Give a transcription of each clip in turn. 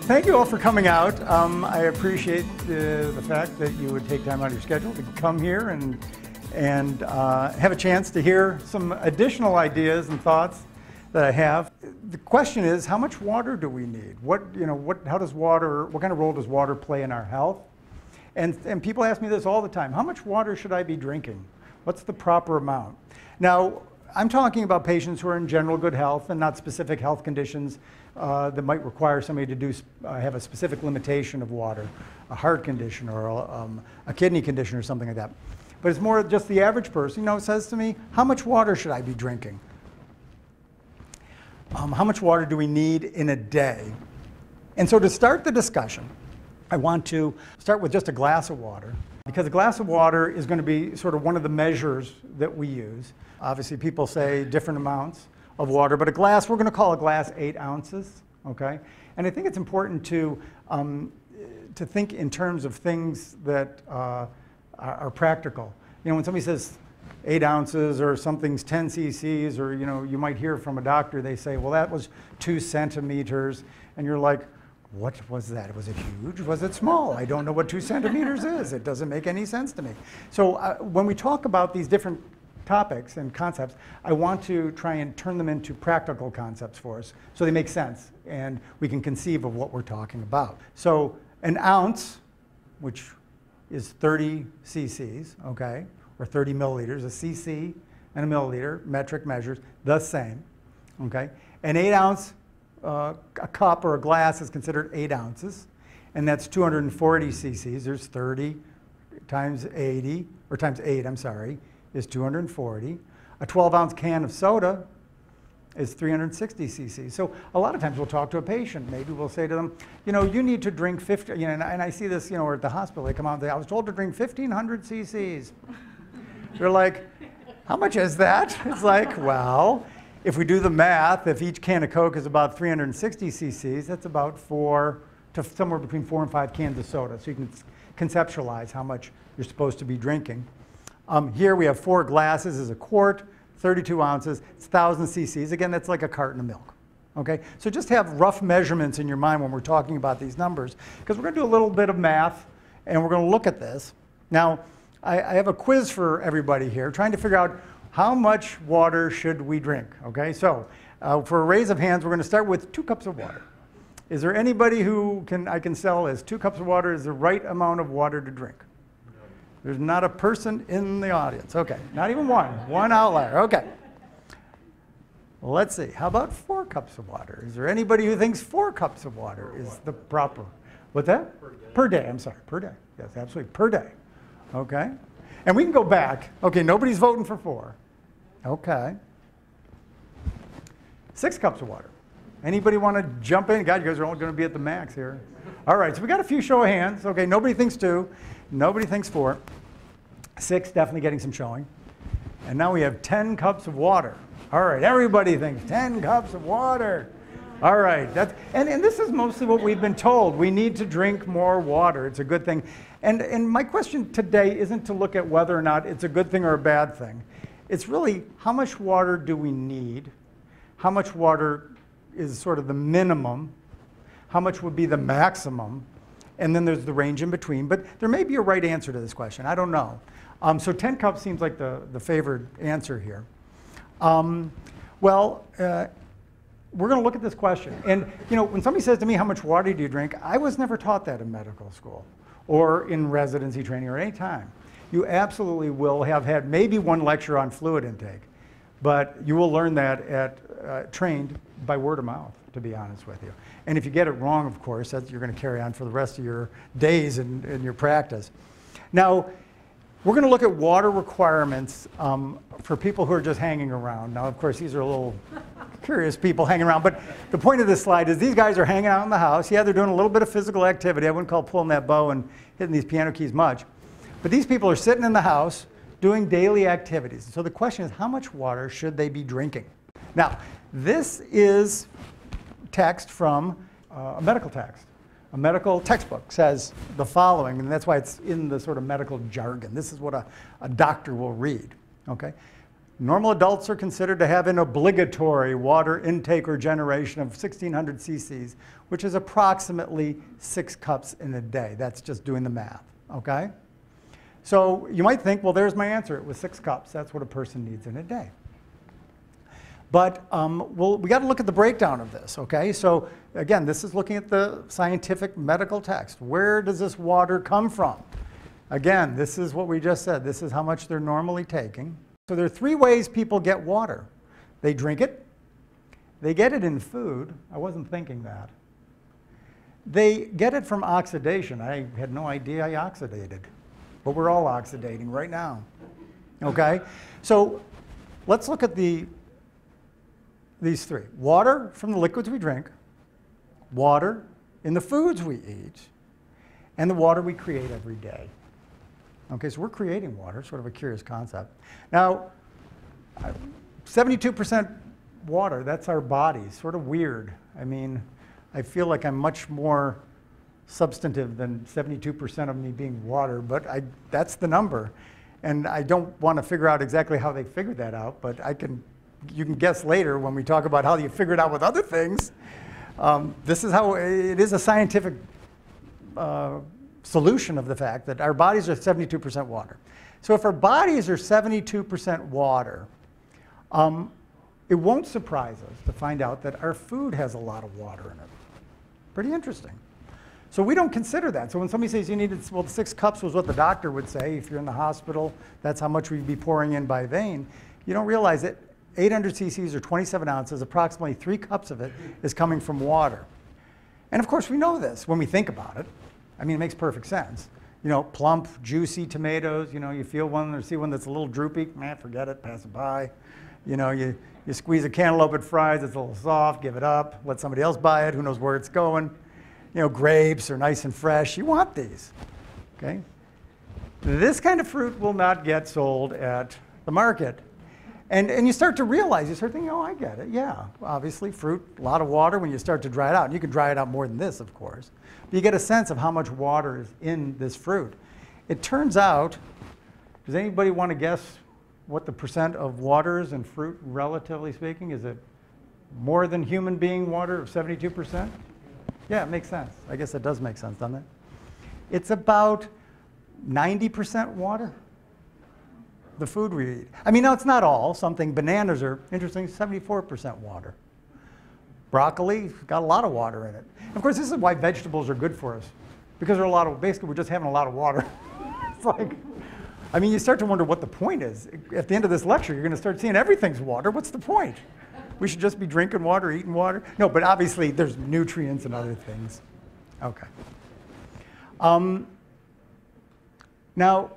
thank you all for coming out. I appreciate the fact that you would take time out of your schedule to come here and have a chance to hear some additional ideas and thoughts that I have. The question is, how much water do we need? What kind of role does water play in our health? And people ask me this all the time. How much water should I be drinking? What's the proper amount? Now, I'm talking about patients who are in general good health and not specific health conditions that might require somebody to have a specific limitation of water, a heart condition or a kidney condition or something like that. But it's more just the average person, says to me, how much water should I be drinking? How much water do we need in a day? And so to start the discussion, I want to start with just a glass of water, because a glass of water is going to be sort of one of the measures that we use. Obviously, people say different amounts of water, but a glass, we're going to call a glass 8 ounces, okay? And I think it's important to think in terms of things that are practical. When somebody says 8 ounces or something's 10 cc's, or you might hear from a doctor, they say, well, that was 2 centimeters, and you're like, what was that? Was it huge? Was it small? I don't know what 2 centimeters is. It doesn't make any sense to me. So when we talk about these different topics and concepts, I want to try and turn them into practical concepts for us so they make sense and we can conceive of what we're talking about. So an ounce, which is 30 cc's, okay, or 30 milliliters, a cc and a milliliter, metric measures, the same, okay? An 8 ounce a cup or a glass is considered 8 ounces, and that's 240 cc's. There's 30 times 80, or times 8, I'm sorry, is 240. A 12-ounce can of soda is 360 cc's. So a lot of times we'll talk to a patient. Maybe we'll say to them, you need to drink 50, and I see this, or at the hospital, they come out and say, I was told to drink 1,500 cc's. They're like, how much is that? It's like, well, if we do the math, if each can of Coke is about 360 cc's, that's about somewhere between 4 and 5 cans of soda. So you can conceptualize how much you're supposed to be drinking. Here we have 4 glasses is a quart, 32 ounces, it's 1,000 cc's. Again, that's like a carton of milk. Okay? So just have rough measurements in your mind when we're talking about these numbers, because we're going to do a little bit of math, and we're going to look at this. Now, I have a quiz for everybody here, trying to figure out how much water should we drink. Okay? So for a raise of hands, we're going to start with 2 cups of water. Is there anybody who I can sell as 2 cups of water is the right amount of water to drink? There's not a person in the audience. Okay, not even one outlier. Okay. Let's see, how about 4 cups of water? Is there anybody who thinks 4 cups of water is the proper? What's that? Per day. Per day, I'm sorry, per day. Yes, absolutely, per day. Okay. And we can go back. Okay, nobody's voting for 4. Okay. 6 cups of water. Anybody want to jump in? God, you guys are all going to be at the max here. All right, so we got a few show of hands. Okay, nobody thinks 2. Nobody thinks 4. 6, definitely getting some showing. And now we have 10 cups of water. All right, everybody thinks 10 cups of water. All right, and this is mostly what we've been told. We need to drink more water. It's a good thing. And my question today isn't to look at whether or not it's a good thing or a bad thing. It's really, how much water do we need? How much water is sort of the minimum? How much would be the maximum? And then there's the range in between. But there may be a right answer to this question. I don't know. So 10 cups seems like the favored answer here. We're going to look at this question. And when somebody says to me, how much water do you drink? I was never taught that in medical school or in residency training or any time. You absolutely will have had maybe 1 lecture on fluid intake. But you will learn that trained by word of mouth, to be honest with you. And if you get it wrong, of course, you're going to carry on for the rest of your days in your practice. Now, we're going to look at water requirements for people who are just hanging around. Now, of course, these are a little curious people hanging around. But the point of this slide is these guys are hanging out in the house. Yeah, they're doing a little bit of physical activity. I wouldn't call pulling that bow and hitting these piano keys much. But these people are sitting in the house doing daily activities. So the question is, how much water should they be drinking? Now, this is text from a medical text. A medical textbook says the following, and that's why it's in the sort of medical jargon. This is what a doctor will read, okay? Normal adults are considered to have an obligatory water intake or generation of 1,600 cc's, which is approximately 6 cups in a day. That's just doing the math, okay? So you might think, well, there's my answer. It was 6 cups. That's what a person needs in a day. But we got to look at the breakdown of this, okay? So again, this is looking at the scientific medical text. Where does this water come from? Again, this is what we just said. This is how much they're normally taking. So there are 3 ways people get water. They drink it. They get it in food. I wasn't thinking that. They get it from oxidation. I had no idea I oxidated. But we're all oxidating right now, okay? So let's look at these 3. Water from the liquids we drink, water in the foods we eat, and the water we create every day. Okay, so we're creating water, sort of a curious concept. Now, 72% water, that's our bodies, sort of weird. I mean, I feel like I'm much more substantive than 72% of me being water, but that's the number. And I don't want to figure out exactly how they figured that out, but you can guess later when we talk about how you figure it out with other things. This is how it is a scientific solution of the fact that our bodies are 72% water. So if our bodies are 72% water, it won't surprise us to find out that our food has a lot of water in it. Pretty interesting. So we don't consider that. So when somebody says you needed, well, 6 cups was what the doctor would say. If you're in the hospital, that's how much we'd be pouring in by vein. You don't realize that 800 cc's or 27 ounces, approximately 3 cups of it is coming from water. And of course, we know this when we think about it. I mean, it makes perfect sense. You know, plump, juicy tomatoes, you know, you feel one or see one that's a little droopy, man, forget it, pass it by. You know, you squeeze a cantaloupe at fries, it's a little soft, give it up, let somebody else buy it, who knows where it's going. You know, grapes are nice and fresh, you want these, okay? This kind of fruit will not get sold at the market. And you start to realize, you start thinking, oh, I get it, yeah. Obviously, fruit, a lot of water when you start to dry it out. And you can dry it out more than this, of course. But you get a sense of how much water is in this fruit. It turns out, does anybody want to guess what the percent of water is in fruit, relatively speaking? Is it more than human being water of 72%? Yeah, it makes sense. I guess it does make sense, doesn't it? It's about 90% water. The food we eat. I mean, no, it's not all. Bananas are, interesting, 74% water. Broccoli, got a lot of water in it. Of course, this is why vegetables are good for us. Because they're basically we're just having a lot of water. It's like, I mean, you start to wonder what the point is. At the end of this lecture, you're going to start seeing everything's water. What's the point? We should just be drinking water, eating water? No, but obviously there's nutrients and other things. Okay. Now,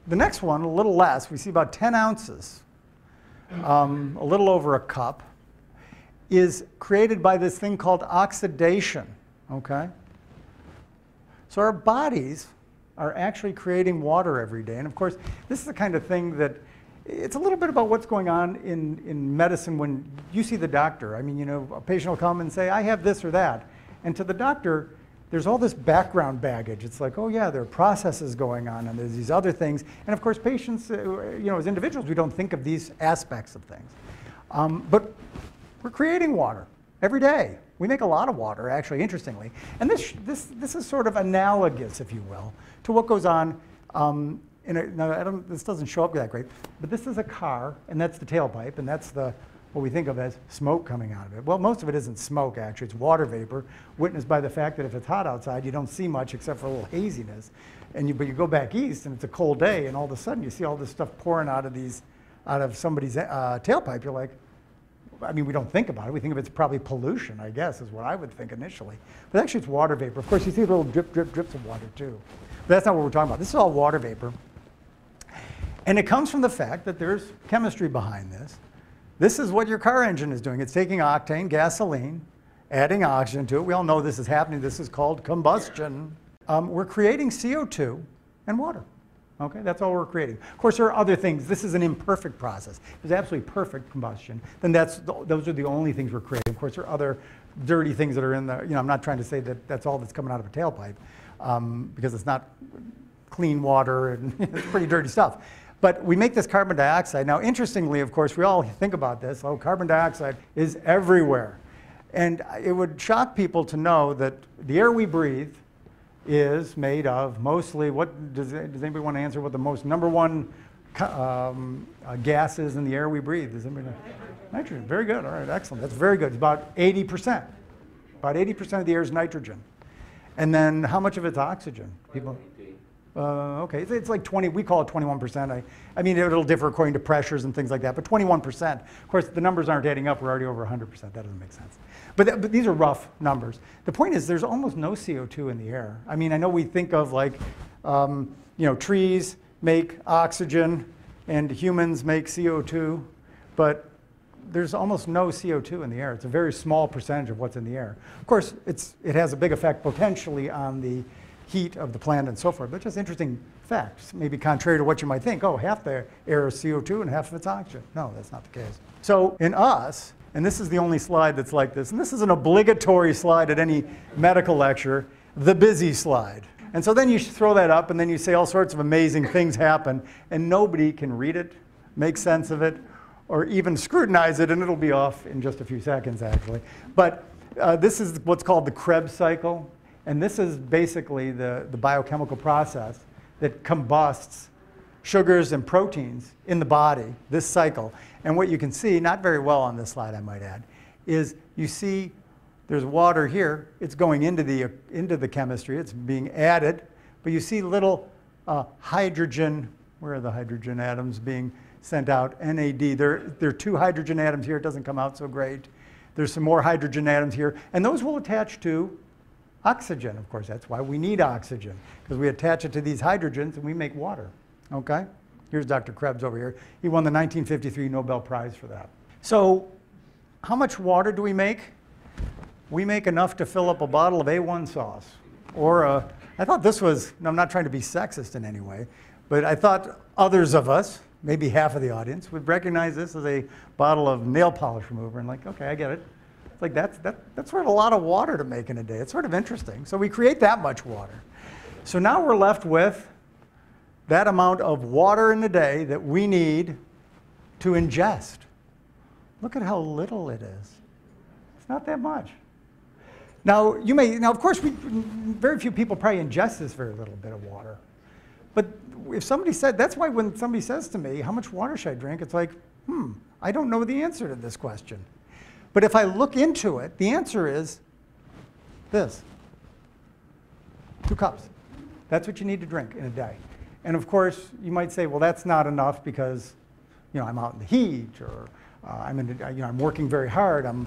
the next one, a little less, we see about 10 ounces, a little over a cup, is created by this thing called oxidation, okay? So our bodies are actually creating water every day. And of course, this is the kind of thing that, it's a little bit about what's going on in medicine when you see the doctor. I mean, you know, a patient will come and say, I have this or that. And to the doctor, there's all this background baggage. It's like, oh yeah, there are processes going on and there's these other things. And of course, patients, you know, as individuals, we don't think of these aspects of things. But we're creating water every day. We make a lot of water, actually, interestingly. And this is sort of analogous, if you will, to what goes on this doesn't show up that great, but this is a car, and that's the tailpipe, and that's what we think of as smoke coming out of it. Well, most of it isn't smoke, actually. It's water vapor, witnessed by the fact that if it's hot outside, you don't see much except for a little haziness. But you go back east, and it's a cold day, and all of a sudden, you see all this stuff pouring out of somebody's tailpipe. You're like, I mean, we don't think about it. We think of it's probably pollution, I guess, is what I would think initially. But actually, it's water vapor. Of course, you see little drips of water, too. But that's not what we're talking about. This is all water vapor. And it comes from the fact that there's chemistry behind this. This is what your car engine is doing. It's taking octane, gasoline, adding oxygen to it. We all know this is happening. This is called combustion. We're creating CO2 and water. Okay, that's all we're creating. Of course, there are other things. This is an imperfect process. If it's absolutely perfect combustion, then those are the only things we're creating. Of course, there are other dirty things that are in the, you know, I'm not trying to say that that's all that's coming out of a tailpipe, because it's not clean water and it's pretty dirty stuff. But we make this carbon dioxide. Now, interestingly, of course, we all think about this. Oh, carbon dioxide is everywhere. And it would shock people to know that the air we breathe is made of mostly, what does anybody want to answer what the most number one gas is in the air we breathe? Does anybody know? Nitrogen. Very good. All right, excellent. That's very good. It's about 80%. About 80% of the air is nitrogen. And then how much of it's oxygen? People. Okay, it's like 20, we call it 21%. I mean, it'll differ according to pressures and things like that, but 21%. Of course, the numbers aren't adding up. We're already over 100%. That doesn't make sense. But these are rough numbers. The point is there's almost no CO2 in the air. I mean, I know we think of like, you know, trees make oxygen and humans make CO2, but there's almost no CO2 in the air. It's a very small percentage of what's in the air. Of course, it has a big effect potentially on the heat of the planet and so forth, but just interesting facts, maybe contrary to what you might think. Oh, half the air is CO2 and half of it's oxygen. No, that's not the case. So in us, and this is the only slide that's like this, and this is an obligatory slide at any medical lecture, the busy slide. And so then you throw that up and then you say all sorts of amazing things happen and nobody can read it, make sense of it, or even scrutinize it, and it'll be off in just a few seconds actually. But this is what's called the KREBS cycle. And this is basically the biochemical process that combusts sugars and proteins in the body, this cycle. And what you can see, not very well on this slide I might add, is you see there's water here. It's going into the chemistry. It's being added. But you see little hydrogen, where are the hydrogen atoms being sent out? NAD. There are 2 hydrogen atoms here. It doesn't come out so great. There's some more hydrogen atoms here. And those will attach to oxygen, of course. That's why we need oxygen, because we attach it to these hydrogens and we make water. Okay? Here's Dr. KREBS over here. He won the 1953 Nobel Prize for that. So how much water do we make? We make enough to fill up a bottle of A1 sauce. Or I thought this was, I'm not trying to be sexist in any way, but I thought others of us, maybe half of the audience, would recognize this as a bottle of nail polish remover and like, okay, I get it. Like that's sort of a lot of water to make in a day. It's sort of interesting. So we create that much water. So now we're left with that amount of water in a day that we need to ingest. Look at how little it is. It's not that much. Now of course, very few people probably ingest this very little bit of water. But if somebody said, that's why when somebody says to me, how much water should I drink? It's like, I don't know the answer to this question. But if I look into it, the answer is this. 2 cups. That's what you need to drink in a day. And of course, you might say, well, that's not enough because, you know, I'm out in the heat, or I'm working very hard. I'm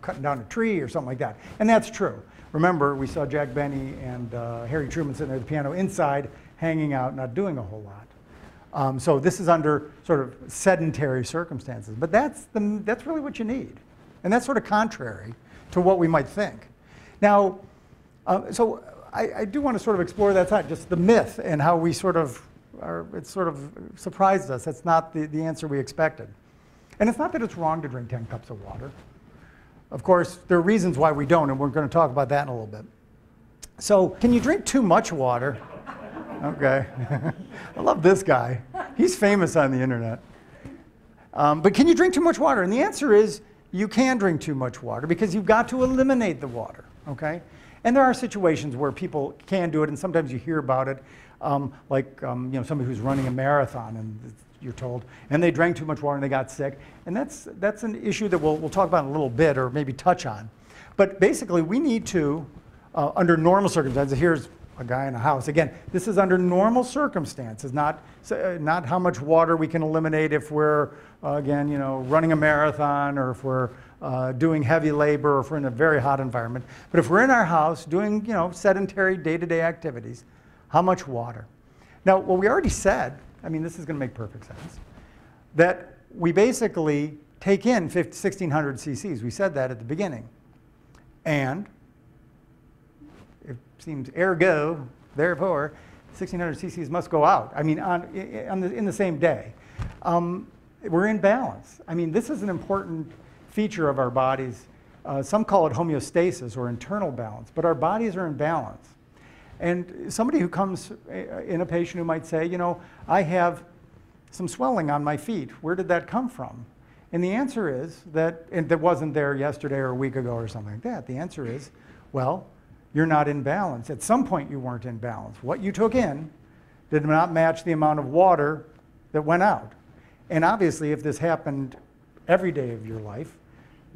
cutting down a tree or something like that. And that's true. Remember, we saw Jack Benny and Harry Truman sitting there at the piano inside, hanging out, not doing a whole lot. So this is under sort of sedentary circumstances. But that's really what you need. And that's sort of contrary to what we might think. Now, so I do want to sort of explore that side, just the myth and how we sort of it sort of surprised us. That's not the answer we expected. And it's not that it's wrong to drink 10 cups of water. Of course, there are reasons why we don't, and we're going to talk about that in a little bit. So can you drink too much water? Okay. I love this guy. He's famous on the internet. But can you drink too much water? And the answer is, you can drink too much water because you've got to eliminate the water, okay? And there are situations where people can do it, and sometimes you hear about it, like somebody who's running a marathon, and you're told, and they drank too much water and they got sick. And that's an issue that we'll talk about in a little bit, or maybe touch on. But basically, we need to, under normal circumstances, here's a guy in a house. Again, this is under normal circumstances, not how much water we can eliminate if we're, again, running a marathon, or if we're doing heavy labor, or if we're in a very hot environment. But if we're in our house doing, sedentary day-to-day activities, how much water? Now, what we already said, I mean, this is going to make perfect sense, that we basically take in 1,600 cc's. We said that at the beginning. And it seems ergo, therefore, 1,600 cc's must go out. I mean, in the same day. We're in balance. I mean, this is an important feature of our bodies. Some call it homeostasis, or internal balance, but our bodies are in balance. And somebody who comes in, a patient who might say, I have some swelling on my feet. Where did that come from? And the answer is that, and that wasn't there yesterday or a week ago or something like that. The answer is, well, you're not in balance. At some point you weren't in balance. What you took in did not match the amount of water that went out. And obviously if this happened every day of your life,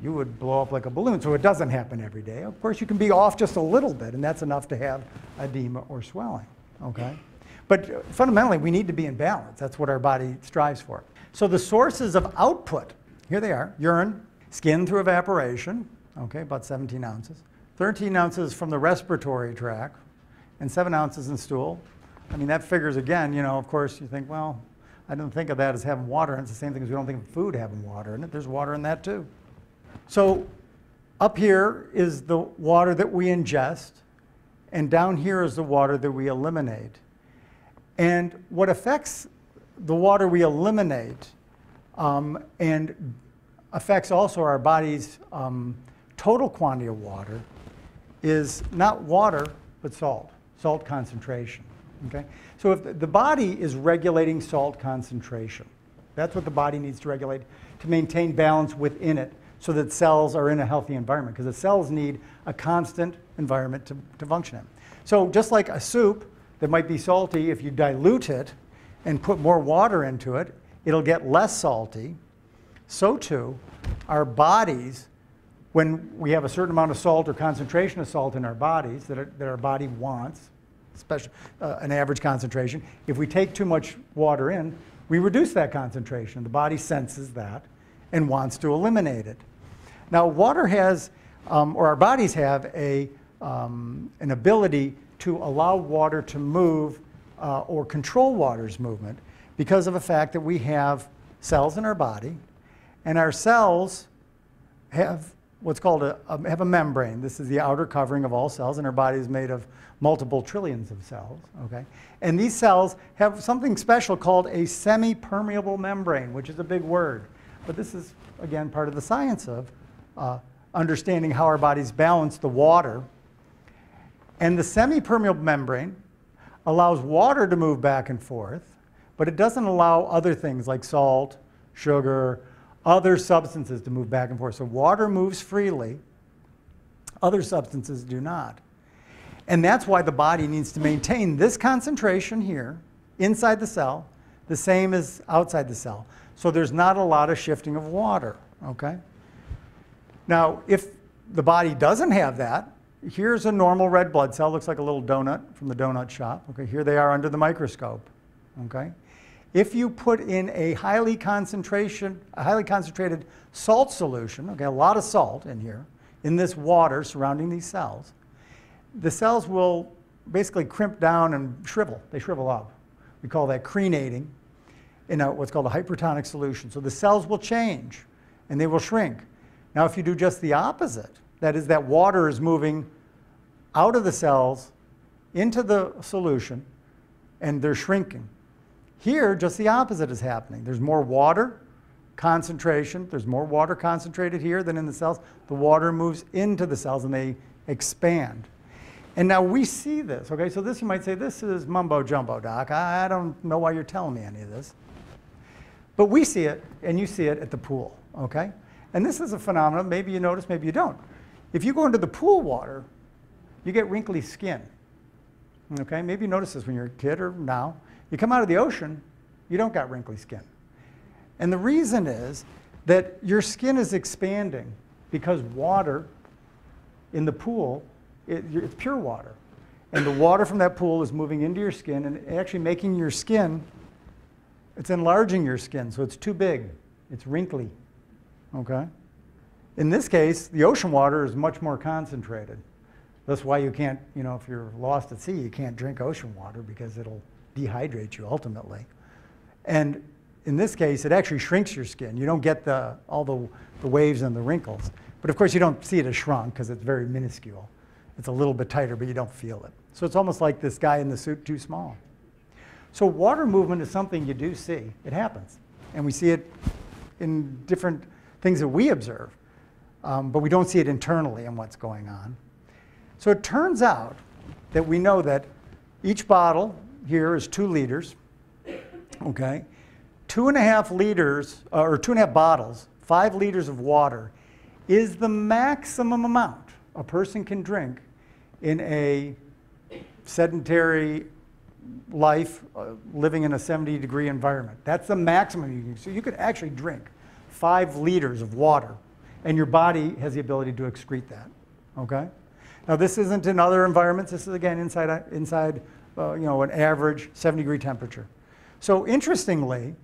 you would blow up like a balloon. So it doesn't happen every day. Of course you can be off just a little bit, and that's enough to have edema or swelling, okay? But fundamentally we need to be in balance. That's what our body strives for. So the sources of output, here they are: urine, skin through evaporation, okay, about 17 ounces, 13 ounces from the respiratory tract, and 7 ounces in stool. I mean, that figures again, you know, of course you think, well, I don't think of that as having water, and it's the same thing as we don't think of food having water in it. There's water in that too. So up here is the water that we ingest, and down here is the water that we eliminate. And what affects the water we eliminate and affects also our body's total quantity of water is not water, but salt concentration, okay? So if the body is regulating salt concentration, that's what the body needs to regulate to maintain balance within it so that cells are in a healthy environment, because the cells need a constant environment to function in. So just like a soup that might be salty, if you dilute it and put more water into it, it'll get less salty. So too, our bodies, when we have a certain amount of salt or concentration of salt in our bodies that our body wants, especially an average concentration, if we take too much water in, we reduce that concentration. The body senses that and wants to eliminate it. Now, water has, or our bodies have an ability to allow water to move or control water's movement because of the fact that we have cells in our body, and our cells have what's called have a membrane. This is the outer covering of all cells, and our body is made of multiple trillions of cells, okay? And these cells have something special called a semi-permeable membrane, which is a big word. But this is, again, part of the science of understanding how our bodies balance the water. And the semi-permeable membrane allows water to move back and forth, but it doesn't allow other things like salt, sugar, other substances to move back and forth. So water moves freely, other substances do not. And that's why the body needs to maintain this concentration here inside the cell, the same as outside the cell. So there's not a lot of shifting of water, okay? Now, if the body doesn't have that, here's a normal red blood cell, looks like a little donut from the donut shop. Okay, here they are under the microscope, okay? If you put in a highly concentrated salt solution, okay, a lot of salt in here, in this water surrounding these cells, the cells will basically crimp down and shrivel. They shrivel up. We call that crenating in what's called a hypertonic solution. So the cells will change and they will shrink. Now, if you do just the opposite, that is, that water is moving out of the cells into the solution and they're shrinking. Here, just the opposite is happening. There's more water concentration. There's more water concentrated here than in the cells. The water moves into the cells and they expand. And now we see this, okay? So this, you might say, this is mumbo jumbo, doc. I don't know why you're telling me any of this. But we see it, and you see it at the pool, okay? And this is a phenomenon, maybe you notice, maybe you don't. If you go into the pool water, you get wrinkly skin, okay? Maybe you notice this when you're a kid or now. You come out of the ocean, you don't got wrinkly skin. And the reason is that your skin is expanding because water in the pool, it's pure water. And the water from that pool is moving into your skin and actually making your skin, it's enlarging your skin, so it's too big. It's wrinkly, okay? In this case, the ocean water is much more concentrated. That's why you can't, you know, if you're lost at sea, you can't drink ocean water because it'll dehydrate you ultimately. And in this case, it actually shrinks your skin. You don't get all the waves and the wrinkles. But of course, you don't see it as shrunk because it's very minuscule. It's a little bit tighter, but you don't feel it. So it's almost like this guy in the suit too small. So water movement is something you do see. It happens. And we see it in different things that we observe. But we don't see it internally in what's going on. So it turns out that we know that each bottle here is 2 liters, okay? 2.5 liters, or 2.5 bottles, 5 liters of water is the maximum amount a person can drink in a sedentary life, living in a 70-degree environment. That's the maximum you can. So you could actually drink 5 liters of water, and your body has the ability to excrete that. Okay. Now this isn't in other environments. This is again inside an average 70-degree temperature. So interestingly,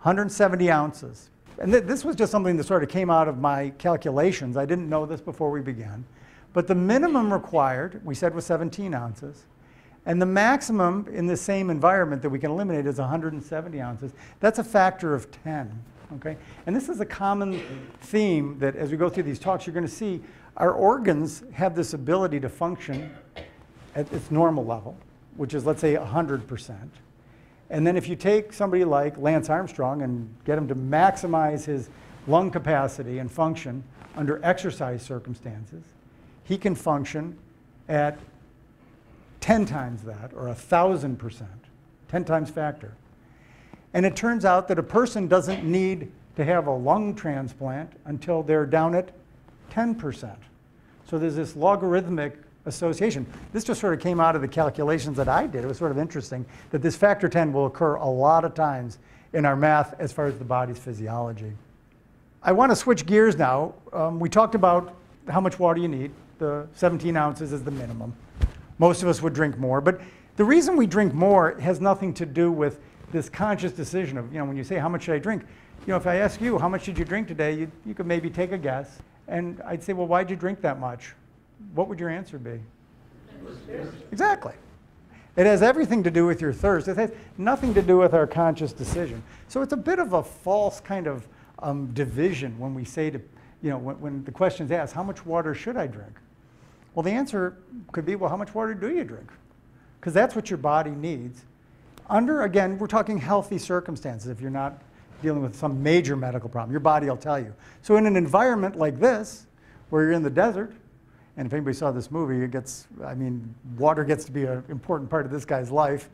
170 ounces. And this was just something that sort of came out of my calculations. I didn't know this before we began. But the minimum required, we said, was 17 ounces. And the maximum in the same environment that we can eliminate is 170 ounces. That's a factor of 10. Okay? And this is a common theme that as we go through these talks, you're going to see our organs have this ability to function at its normal level, which is, let's say, 100%. And then if you take somebody like Lance Armstrong and get him to maximize his lung capacity and function under exercise circumstances, he can function at 10 times that, or 1,000%, 10 times factor. And it turns out that a person doesn't need to have a lung transplant until they're down at 10%. So there's this logarithmic association. This just sort of came out of the calculations that I did. It was sort of interesting that this factor 10 will occur a lot of times in our math as far as the body's physiology. I want to switch gears now. We talked about how much water you need. The 17 ounces is the minimum. Most of us would drink more, but the reason we drink more has nothing to do with this conscious decision of, when you say, how much should I drink? If I ask you, how much did you drink today, you could maybe take a guess. And I'd say, well, why'd you drink that much? What would your answer be? Exactly. It has everything to do with your thirst. It has nothing to do with our conscious decision. So it's a bit of a false kind of division when we say to, when the question is asked, how much water should I drink? Well, the answer could be, well, how much water do you drink? Because that's what your body needs. Again, we're talking healthy circumstances. If you're not dealing with some major medical problem, your body will tell you. So in an environment like this, where you're in the desert, and if anybody saw this movie, water gets to be an important part of this guy's life.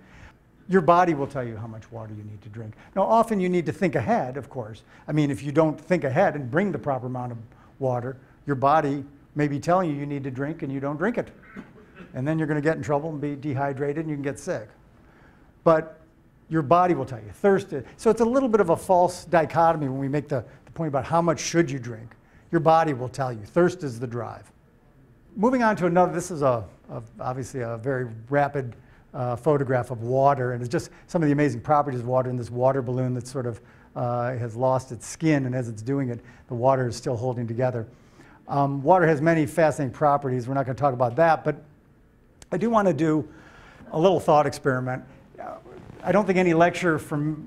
Your body will tell you how much water you need to drink. Now, often you need to think ahead, of course. If you don't think ahead and bring the proper amount of water, your body may be telling you need to drink and you don't drink it. And then you're going to get in trouble and be dehydrated and you can get sick. But your body will tell you. Thirst is. So it's a little bit of a false dichotomy when we make the point about how much should you drink. Your body will tell you. Thirst is the drive. Moving on to another, this is obviously a very rapid photograph of water, and it's just some of the amazing properties of water in this water balloon that sort of has lost its skin, and as it's doing it, the water is still holding together. Water has many fascinating properties. We're not going to talk about that, but I do want to do a little thought experiment. I don't think any lecture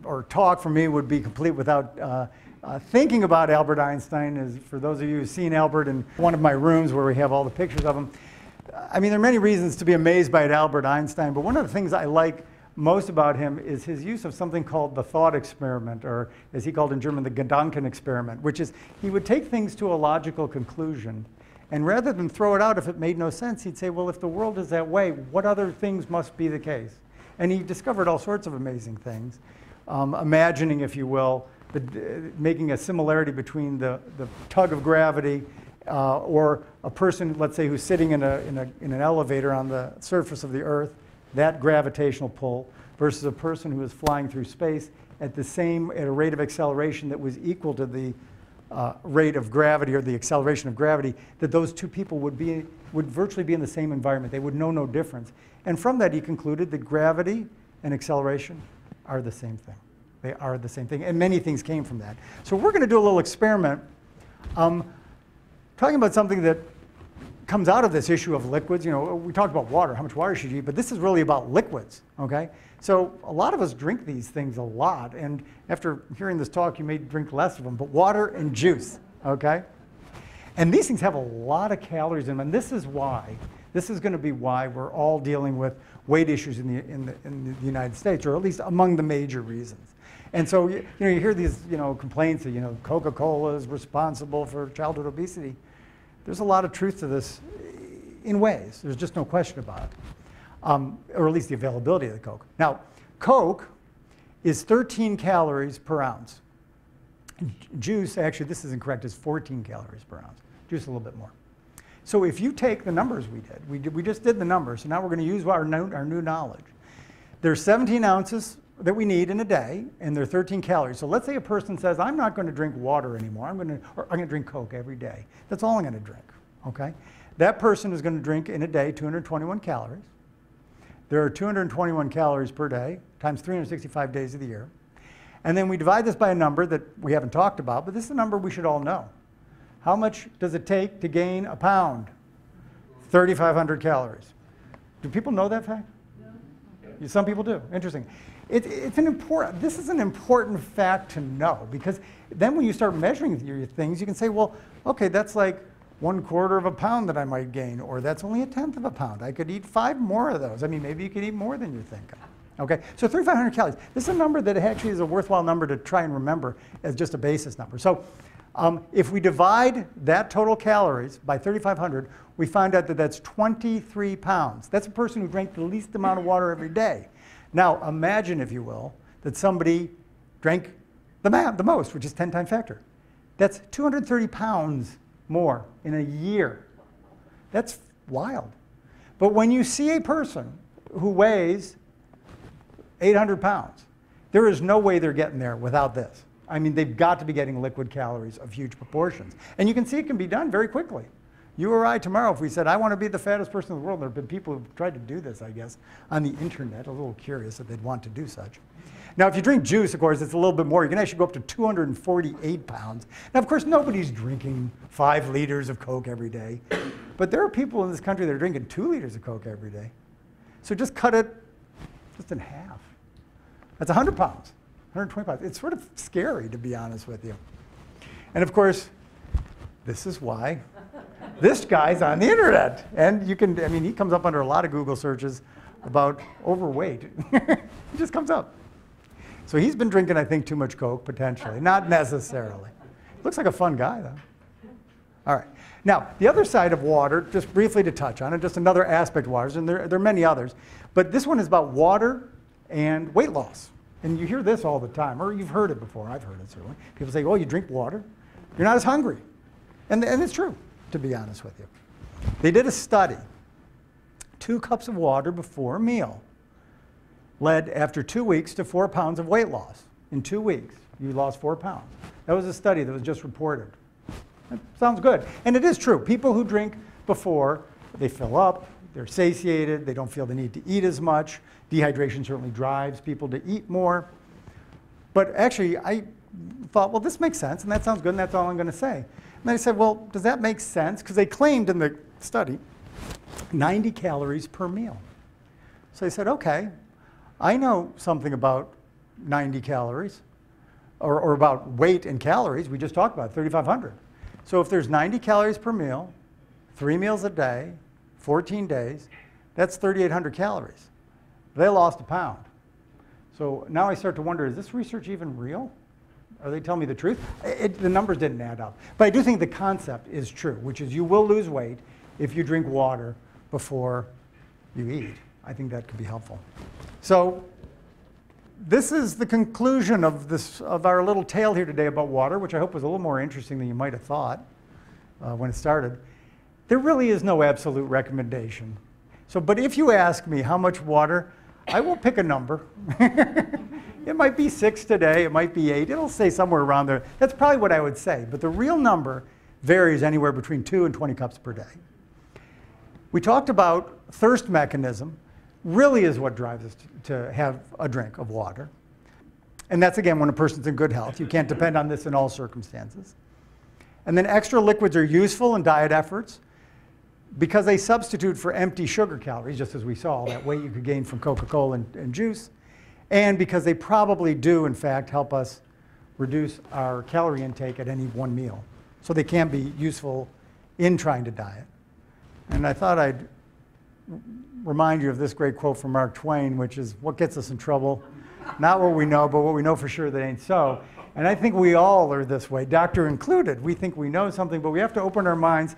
or talk from me would be complete without thinking about Albert Einstein. For those of you who've seen Albert in one of my rooms where we have all the pictures of him, there are many reasons to be amazed by Albert Einstein, but one of the things I like most about him is his use of something called the thought experiment, or as he called in German, the Gedanken experiment, which is he would take things to a logical conclusion, and rather than throw it out if it made no sense, he'd say, well, if the world is that way, what other things must be the case? And he discovered all sorts of amazing things, imagining, if you will, making a similarity between the tug of gravity or a person, let's say, who's sitting in an elevator on the surface of the Earth, that gravitational pull, versus a person who is flying through space at a rate of acceleration that was equal to the rate of gravity or the acceleration of gravity, that those two people would virtually be in the same environment. They would know no difference. And from that, he concluded that gravity and acceleration are the same thing. They are the same thing, and many things came from that. So we're going to do a little experiment talking about something that comes out of this issue of liquids. We talked about water, how much water should you eat, but this is really about liquids, okay? So a lot of us drink these things a lot, and after hearing this talk, you may drink less of them, but water and juice, okay? And these things have a lot of calories in them, and this is going to be why we're all dealing with weight issues in the United States, or at least among the major reasons. And so, you hear these, complaints that, Coca-Cola is responsible for childhood obesity. There's a lot of truth to this in ways. There's just no question about it, or at least the availability of the Coke. Now, Coke is 13 calories per ounce. Juice, actually, this is incorrect, is 14 calories per ounce. Juice a little bit more. So if you take the numbers we just did the numbers, so now we're going to use our new knowledge. There's 17 ounces that we need in a day, and they're 13 calories. So let's say a person says, I'm not going to drink water anymore. I'm going to drink Coke every day. That's all I'm going to drink, okay? That person is going to drink in a day 221 calories. There are 221 calories per day times 365 days of the year. And then we divide this by a number that we haven't talked about, but this is a number we should all know. How much does it take to gain a pound? 3,500 calories. Do people know that fact? No. Some people do. Interesting. This is an important fact to know, because then when you start measuring your things, you can say, well, okay, that's like 1/4 of a pound that I might gain, or that's only 1/10 of a pound. I could eat 5 more of those. I mean, maybe you could eat more than you're thinking. Okay, so 3,500 calories. This is a number that actually is a worthwhile number to try and remember as just a basis number. So if we divide that total calories by 3,500, we find out that that's 23 pounds. That's a person who drank the least amount of water every day. Now, imagine, if you will, that somebody drank the most, which is 10 times factor. That's 230 pounds more in a year. That's wild. But when you see a person who weighs 800 pounds, there is no way they're getting there without this. I mean, they've got to be getting liquid calories of huge proportions. And you can see it can be done very quickly. You or I tomorrow, if we said, I want to be the fattest person in the world, there have been people who've tried to do this, I guess, on the internet, a little curious that they'd want to do such. Now, if you drink juice, of course, it's a little bit more. You can actually go up to 248 pounds. Now, of course, nobody's drinking 5 liters of Coke every day. But there are people in this country that are drinking 2 liters of Coke every day. So just cut it just in half. That's 100 pounds, 120 pounds. It's sort of scary, to be honest with you. And of course, this is why this guy's on the internet. And you can, I mean, he comes up under a lot of Google searches about overweight. He just comes up. So he's been drinking, I think, too much Coke, potentially. Not necessarily. Looks like a fun guy, though. All right. Now, the other side of water, just briefly to touch on, and just another aspect of water, and there are many others, but this one is about water and weight loss. And you hear this all the time, or you've heard it before. I've heard it, certainly. People say, oh, you drink water, you're not as hungry. And it's true, to be honest with you. They did a study. 2 cups of water before a meal led, after 2 weeks, to 4 pounds of weight loss. In 2 weeks, you lost 4 pounds. That was a study that was just reported. That sounds good. And it is true. People who drink before, they fill up, they're satiated, they don't feel the need to eat as much. Dehydration certainly drives people to eat more. But actually, I thought, well, this makes sense, and that sounds good, and that's all I'm going to say. And I said, well, does that make sense? Because they claimed in the study 90 calories per meal. So I said, okay, I know something about 90 calories, or about weight and calories. We just talked about it, 3,500. So if there's 90 calories per meal, 3 meals a day, 14 days, that's 3,800 calories. They lost a pound. So now I start to wonder, is this research even real? Are they telling me the truth? The numbers didn't add up. But I do think the concept is true, which is you will lose weight if you drink water before you eat. I think that could be helpful. So this is the conclusion of our little tale here today about water, which I hope was a little more interesting than you might have thought when it started. There really is no absolute recommendation. So, but if you ask me how much water, I will pick a number. It might be 6 today, it might be 8, it'll say somewhere around there. That's probably what I would say, but the real number varies anywhere between 2 and 20 cups per day. We talked about thirst mechanism really is what drives us to have a drink of water. And that's, again, when a person's in good health. You can't depend on this in all circumstances. And then extra liquids are useful in diet efforts because they substitute for empty sugar calories, just as we saw, all that weight you could gain from Coca-Cola and juice, and because they probably do, in fact, help us reduce our calorie intake at any one meal. So they can be useful in trying to diet. And I thought I'd remind you of this great quote from Mark Twain, which is, what gets us in trouble? Not what we know, but what we know for sure that ain't so. And I think we all are this way, doctor included. We think we know something, but we have to open our minds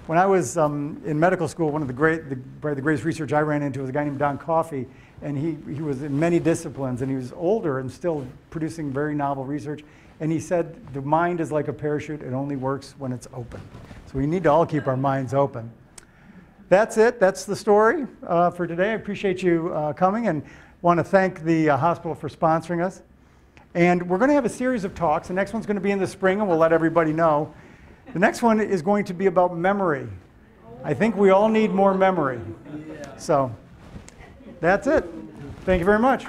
When I was in medical school, one of probably the greatest research I ran into was a guy named Don Coffey, and he was in many disciplines, and he was older and still producing very novel research. And he said, the mind is like a parachute, it only works when it's open. So we need to all keep our minds open. That's it, that's the story for today. I appreciate you coming, and want to thank the hospital for sponsoring us. And we're going to have a series of talks. The next one's going to be in the spring, and we'll let everybody know. The next one is going to be about memory. I think we all need more memory. So that's it. Thank you very much.